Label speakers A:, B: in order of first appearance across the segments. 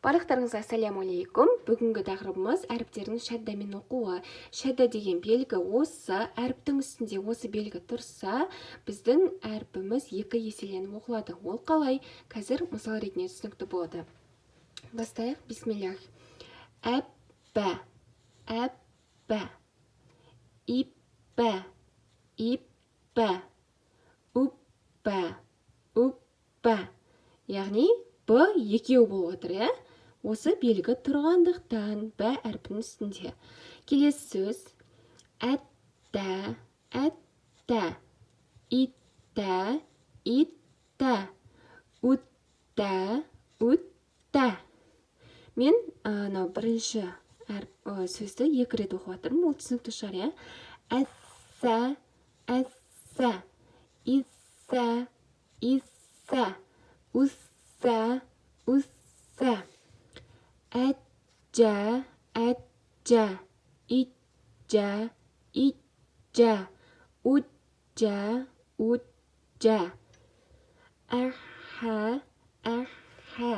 A: Барлықтарыңызға ассалаумалейкум. Бүгінгі тақырыбымыз әріптердің шаддамен оқуы. Шадда деген белгі осы, әріптің үстінде осы белгі тұрса, біздің әріпіміз екі еселеніп оқылады. Ол қалай? Қазір мысал ретінде түсінікті болады. Бастайық. Бисмиллах. Әппә, әппә, иппә, иппә, үппә, үппә. Яғни Б екеу болып отыр, иә? Осы белгі тұрғандықтан Б әрпінің үстінде. Келесі сөз әттә, әттә, иттә, иттә, үттә, үттә. Мен бірінші сөзді екі рет оқып жатырмын. Ол түсінікті шығар, иә? Әссә, әссә, иссә, иссә, үссә, үссә. Әджә, әджә, итжә, итжә, үтжә, үтжә. Әрхә, әрхә,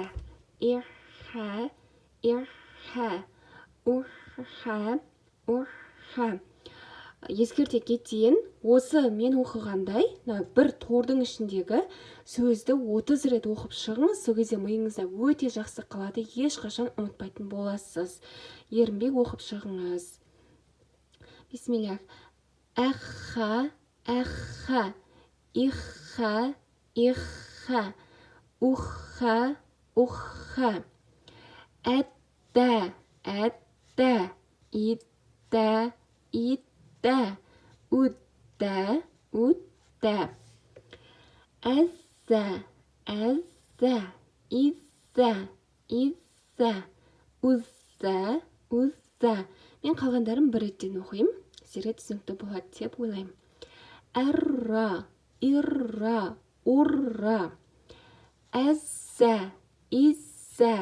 A: ирхә, ирхә, урхә, урхә. Ескерте кетейін, осы мен оқығандай, бір тордың ішіндегі сөзді 30 рет оқып шығыңыз, сол кезде миыңызда өте жақсы қалады, ешқашан ұмытпайтын боласыз. Ерінбей оқып шығыңыз. Бисмиллах. Әхха, әхха, ихха, ихха, ухха, ухха. Әттә, әттә, иттә, иттә, үттә, үттә. Әззә, әззә, иzzә, иzzә, үzzә, үzzә. Мен қалғандарын бір реттен оқимын. Сіздерге түсінікті болады деп ойлаймын. Әрра, ирра, урра. Әззә, иzzә,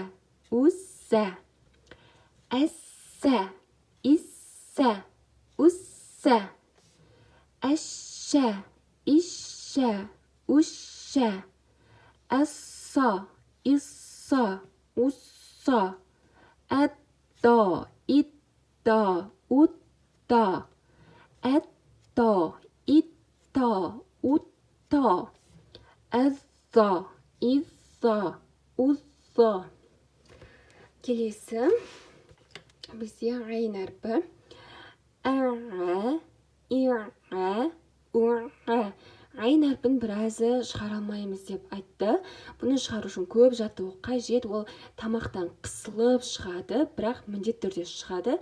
A: үzzә. Әссә, иссә, үссә. Әшшә, ишшә, үшшә. Әсса, исса, усса. Әтта, итта, утта. Әтта, итта, утта. Әзза, изза, усса. Келесі бізде ғайн әрпі. Әрғә, ирғә, үрғә. Ғайн әрпін біразы шығара алмаймыз деп айтты. Бұны шығару үшін көп жаттығу қажет. Ол тамақтан қысылып шығады, бірақ міндетті түрде шығады.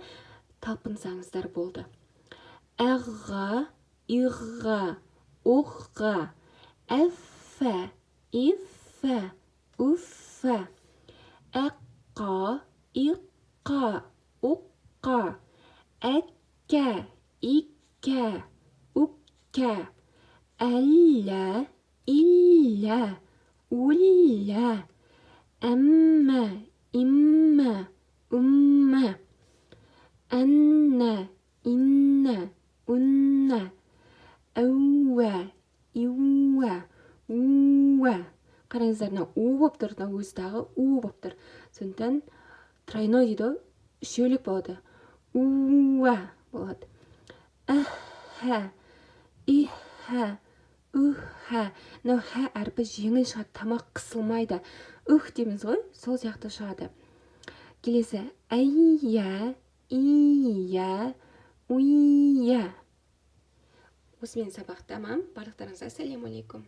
A: Талпынсаңыздар болды. Әғға, иғға, ұғға. Әффә, иффә, үффә. Әққа, иққа, ұққа. Әккә, иккә, үккә. Әллә, иллә, үллә. Әммә, иммә, үммә. Әннә, иннә, үннә. Әуә, иуә, уә. Қараңыздар, у болып тұр, өзі у болып тұр. Сондықтан тройной дейді, үшеулік болады. Уә болады. Әхә, ихә, үхә. Хә әрпі жеңіл шығады, тамақ қысылмайды. Үх дейміз ғой, сол сияқты шығады. Келесі әйя, ия, уия. Осымен сабақ тамам. Барлықтарыңызға ассалаумалейкум.